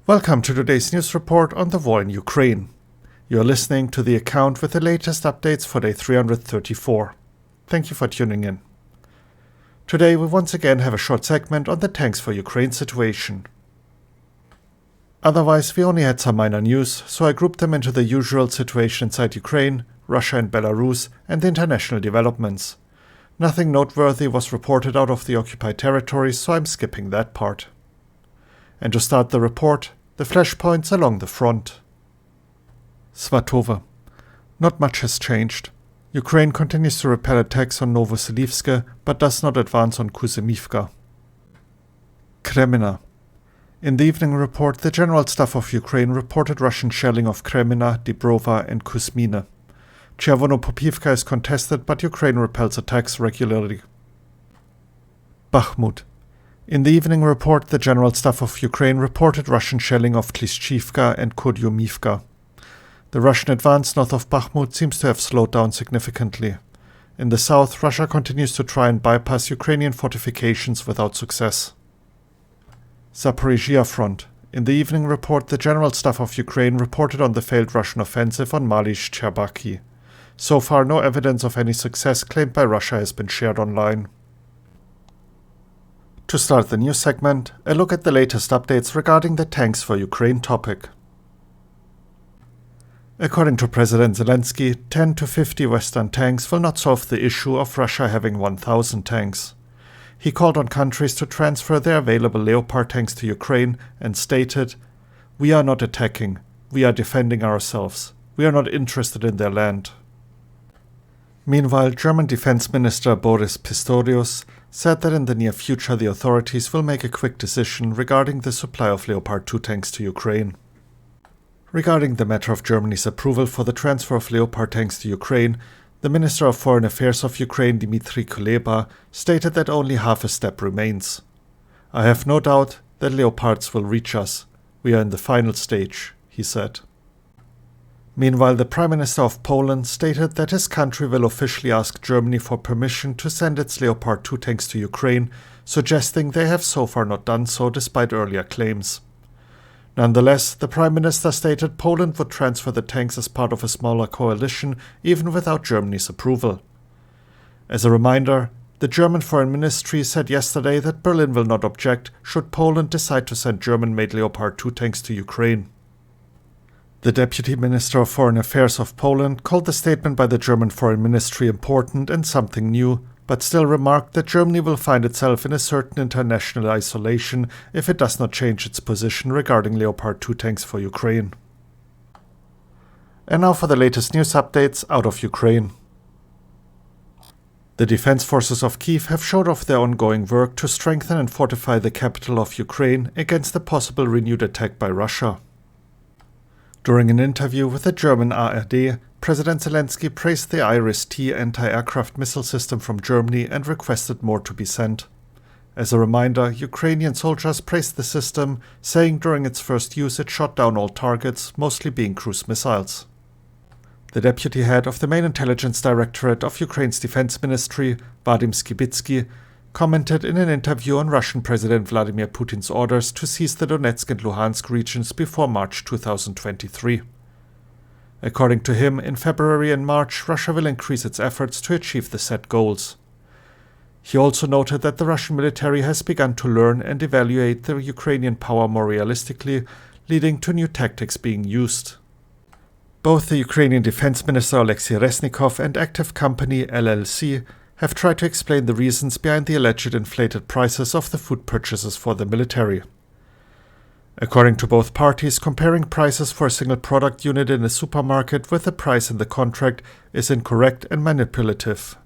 Welcome to today's news report on the war in Ukraine. You are listening to the account with the latest updates for day 334. Thank you for tuning in. Today we once again have a short segment on the Tanks for Ukraine situation. Otherwise, we only had some minor news, so I grouped them into the usual situation inside Ukraine, Russia and Belarus, and the international developments. Nothing noteworthy was reported out of the occupied territories, so I'm skipping that part. And to start the report, the flashpoints along the front. Svatove. Not much has changed. Ukraine continues to repel attacks on Novoselivsk, but does not advance on Kuzymivka. Kremina. In the evening report, the General Staff of Ukraine reported Russian shelling of Kremina, Dibrova and Kuzmine. Chervono-Popivka is contested, but Ukraine repels attacks regularly. Bakhmut. In the evening report, the General Staff of Ukraine reported Russian shelling of Klishchivka and Kodyumivka. The Russian advance north of Bakhmut seems to have slowed down significantly. In the south, Russia continues to try and bypass Ukrainian fortifications without success. Zaporizhia front. In the evening report, the General Staff of Ukraine reported on the failed Russian offensive on Malish-Cherbaky. So far, no evidence of any success claimed by Russia has been shared online. To start the news segment, a look at the latest updates regarding the Tanks for Ukraine topic. According to President Zelenskyy, 10 to 50 Western tanks will not solve the issue of Russia having 1,000 tanks. He called on countries to transfer their available Leopard tanks to Ukraine and stated, "We are not attacking, we are defending ourselves. We are not interested in their land." Meanwhile, German Defense Minister Boris Pistorius said that in the near future the authorities will make a quick decision regarding the supply of Leopard 2 tanks to Ukraine. Regarding the matter of Germany's approval for the transfer of Leopard tanks to Ukraine, the Minister of Foreign Affairs of Ukraine, Dmitry Kuleba, stated that only half a step remains. "I have no doubt that Leopards will reach us. We are in the final stage," he said. Meanwhile, the Prime Minister of Poland stated that his country will officially ask Germany for permission to send its Leopard 2 tanks to Ukraine, suggesting they have so far not done so despite earlier claims. Nonetheless, the Prime Minister stated Poland would transfer the tanks as part of a smaller coalition, even without Germany's approval. As a reminder, the German Foreign Ministry said yesterday that Berlin will not object should Poland decide to send German-made Leopard 2 tanks to Ukraine. The Deputy Minister of Foreign Affairs of Poland called the statement by the German Foreign Ministry important and something new, but still remarked that Germany will find itself in a certain international isolation if it does not change its position regarding Leopard 2 tanks for Ukraine. And now for the latest news updates out of Ukraine. The defense forces of Kyiv have showed off their ongoing work to strengthen and fortify the capital of Ukraine against a possible renewed attack by Russia. During an interview with the German ARD, President Zelenskyy praised the IRIS-T anti-aircraft missile system from Germany and requested more to be sent. As a reminder, Ukrainian soldiers praised the system, saying during its first use it shot down all targets, mostly being cruise missiles. The deputy head of the main intelligence directorate of Ukraine's defense ministry, Vadim Skibitsky, commented in an interview on Russian President Vladimir Putin's orders to seize the Donetsk and Luhansk regions before March 2023. According to him, in February and March, Russia will increase its efforts to achieve the set goals. He also noted that the Russian military has begun to learn and evaluate the Ukrainian power more realistically, leading to new tactics being used. Both the Ukrainian Defense Minister Alexei Reznikov and Active Company LLC have tried to explain the reasons behind the alleged inflated prices of the food purchases for the military. According to both parties, comparing prices for a single product unit in a supermarket with the price in the contract is incorrect and manipulative.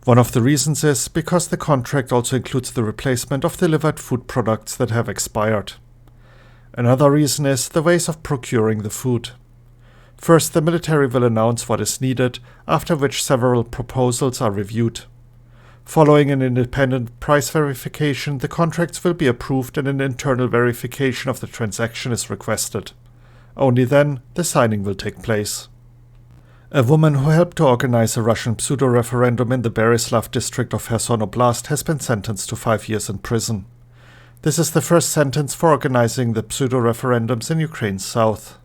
One of the reasons is because the contract also includes the replacement of delivered food products that have expired. Another reason is the ways of procuring the food. First, the military will announce what is needed, after which several proposals are reviewed. Following an independent price verification, the contracts will be approved and an internal verification of the transaction is requested. Only then, the signing will take place. A woman who helped to organize a Russian pseudo-referendum in the Belarus district of Kherson Oblast has been sentenced to 5 years in prison. This is the first sentence for organizing the pseudo-referendums in Ukraine's south.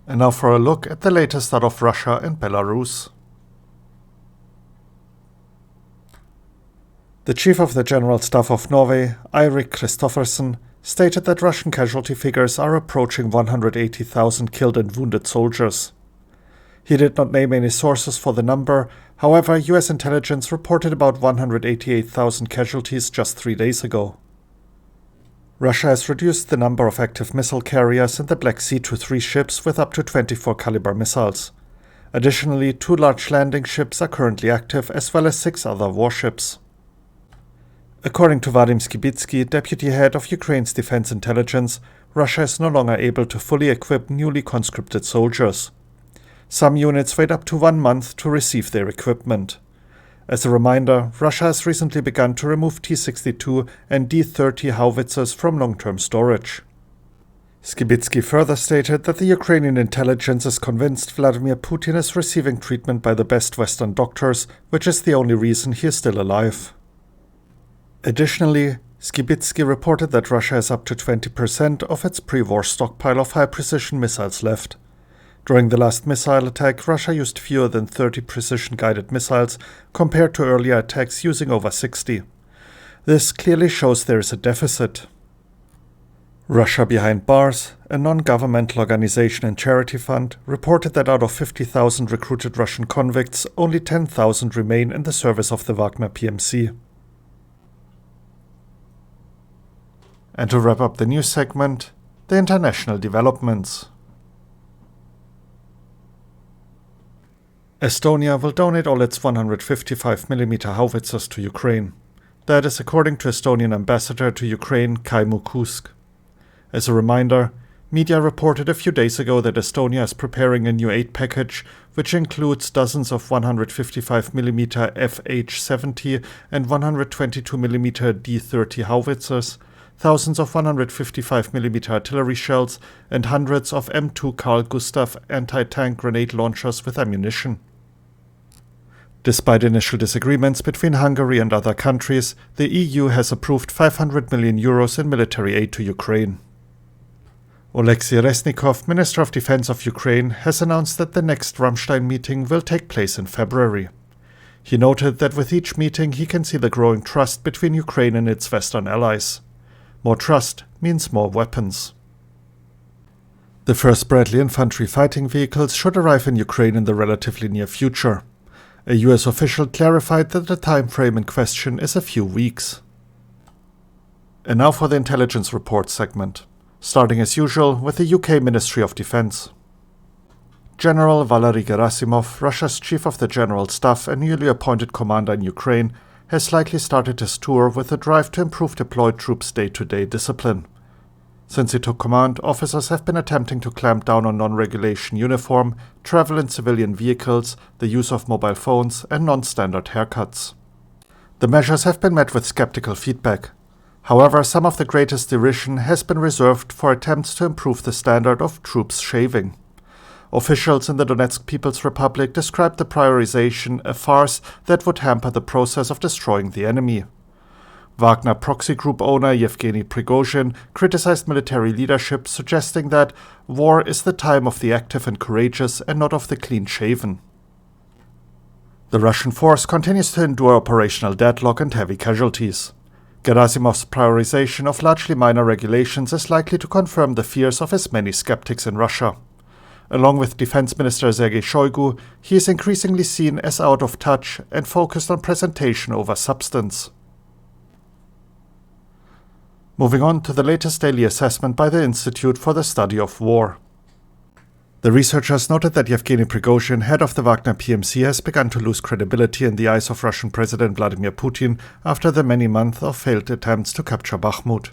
And now for a look at the latest out of Russia and Belarus. The Chief of the General Staff of Norway, Eirik Kristoffersen, stated that Russian casualty figures are approaching 180,000 killed and wounded soldiers. He did not name any sources for the number. However, US intelligence reported about 188,000 casualties just 3 days ago. Russia has reduced the number of active missile carriers in the Black Sea to 3 ships with up to 24 caliber missiles. Additionally, 2 large landing ships are currently active, as well as 6 other warships. According to Vadim Skibitsky, deputy head of Ukraine's defense intelligence, Russia is no longer able to fully equip newly conscripted soldiers. Some units wait up to 1 month to receive their equipment. As a reminder, Russia has recently begun to remove T-62 and D-30 howitzers from long-term storage. Skibitsky further stated that the Ukrainian intelligence is convinced Vladimir Putin is receiving treatment by the best Western doctors, which is the only reason he is still alive. Additionally, Skibitsky reported that Russia has up to 20% of its pre-war stockpile of high-precision missiles left. During the last missile attack, Russia used fewer than 30 precision-guided missiles compared to earlier attacks using over 60. This clearly shows there is a deficit. Russia Behind Bars, a non-governmental organization and charity fund, reported that out of 50,000 recruited Russian convicts, only 10,000 remain in the service of the Wagner PMC. And to wrap up the news segment, the international developments. Estonia will donate all its 155mm howitzers to Ukraine. That is according to Estonian ambassador to Ukraine, Kyiv. As a reminder, media reported a few days ago that Estonia is preparing a new aid package, which includes dozens of 155mm FH-70 and 122mm D-30 howitzers, thousands of 155mm artillery shells, and hundreds of M2 Carl Gustaf anti-tank grenade launchers with ammunition. Despite initial disagreements between Hungary and other countries, the EU has approved 500 million euros in military aid to Ukraine. Oleksiy Reznikov, Minister of Defense of Ukraine, has announced that the next Ramstein meeting will take place in February. He noted that with each meeting he can see the growing trust between Ukraine and its Western allies. More trust means more weapons. The first Bradley infantry fighting vehicles should arrive in Ukraine in the relatively near future. A US official clarified that the time frame in question is a few weeks. And now for the intelligence report segment, starting as usual with the UK Ministry of Defense. General Valery Gerasimov, Russia's Chief of the General Staff and newly appointed commander in Ukraine, has likely started his tour with a drive to improve deployed troops' day-to-day discipline. Since he took command, officers have been attempting to clamp down on non-regulation uniform, travel in civilian vehicles, the use of mobile phones, and non-standard haircuts. The measures have been met with skeptical feedback. However, some of the greatest derision has been reserved for attempts to improve the standard of troops shaving. Officials in the Donetsk People's Republic described the prioritization a farce that would hamper the process of destroying the enemy. Wagner proxy group owner Yevgeny Prigozhin criticized military leadership, suggesting that war is the time of the active and courageous and not of the clean-shaven. The Russian force continues to endure operational deadlock and heavy casualties. Gerasimov's prioritization of largely minor regulations is likely to confirm the fears of his many skeptics in Russia. Along with Defense Minister Sergei Shoigu, he is increasingly seen as out of touch and focused on presentation over substance. Moving on to the latest daily assessment by the Institute for the Study of War. The researchers noted that Yevgeny Prigozhin, head of the Wagner PMC, has begun to lose credibility in the eyes of Russian President Vladimir Putin after the many months of failed attempts to capture Bakhmut.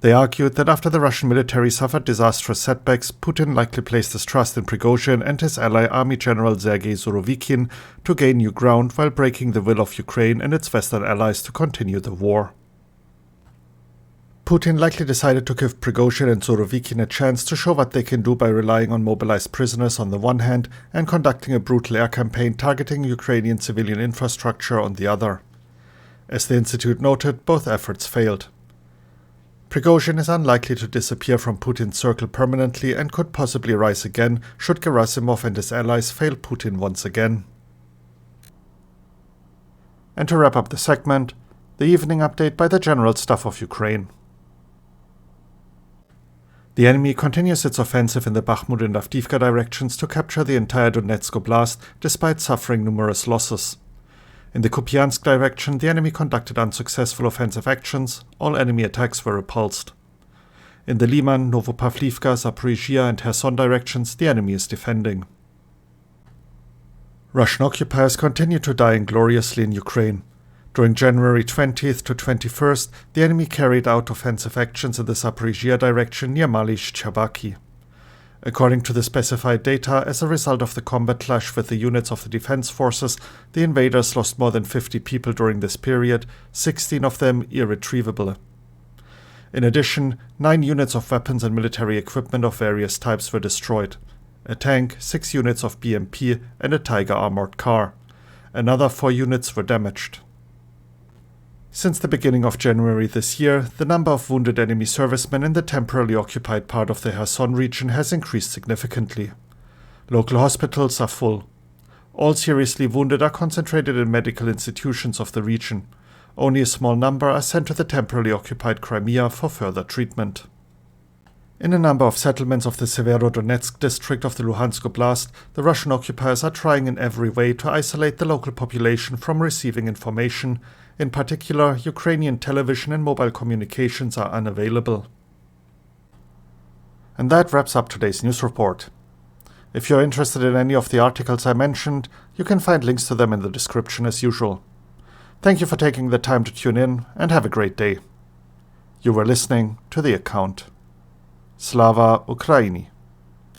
They argued that after the Russian military suffered disastrous setbacks, Putin likely placed his trust in Prigozhin and his ally Army General Sergei Surovikin to gain new ground while breaking the will of Ukraine and its Western allies to continue the war. Putin likely decided to give Prigozhin and Surovikin a chance to show what they can do by relying on mobilized prisoners on the one hand and conducting a brutal air campaign targeting Ukrainian civilian infrastructure on the other. As the institute noted, both efforts failed. Prigozhin is unlikely to disappear from Putin's circle permanently and could possibly rise again should Gerasimov and his allies fail Putin once again. And to wrap up the segment, the evening update by the General Staff of Ukraine. The enemy continues its offensive in the Bakhmut and Avdiivka directions to capture the entire Donetsk Oblast despite suffering numerous losses. In the Kupiansk direction, the enemy conducted unsuccessful offensive actions. All enemy attacks were repulsed. In the Liman, Novopavlivka, Zaporizhia and Kherson directions, the enemy is defending. Russian occupiers continue to die ingloriously in Ukraine. During January 20th to 21st, the enemy carried out offensive actions in the Zaporizhia direction near Malish-Chabaki. According to the specified data, as a result of the combat clash with the units of the defense forces, the invaders lost more than 50 people during this period, 16 of them irretrievable. In addition, 9 units of weapons and military equipment of various types were destroyed. A tank, 6 units of BMP, and a Tiger armored car. Another 4 units were damaged. Since the beginning of January this year, the number of wounded enemy servicemen in the temporarily occupied part of the Kherson region has increased significantly. Local hospitals are full. All seriously wounded are concentrated in medical institutions of the region. Only a small number are sent to the temporarily occupied Crimea for further treatment. In a number of settlements of the Severodonetsk district of the Luhansk Oblast, the Russian occupiers are trying in every way to isolate the local population from receiving information. In particular, Ukrainian television and mobile communications are unavailable. And that wraps up today's news report. If you're interested in any of the articles I mentioned, you can find links to them in the description as usual. Thank you for taking the time to tune in, and have a great day. You were listening to The Account. Slava Ukraini.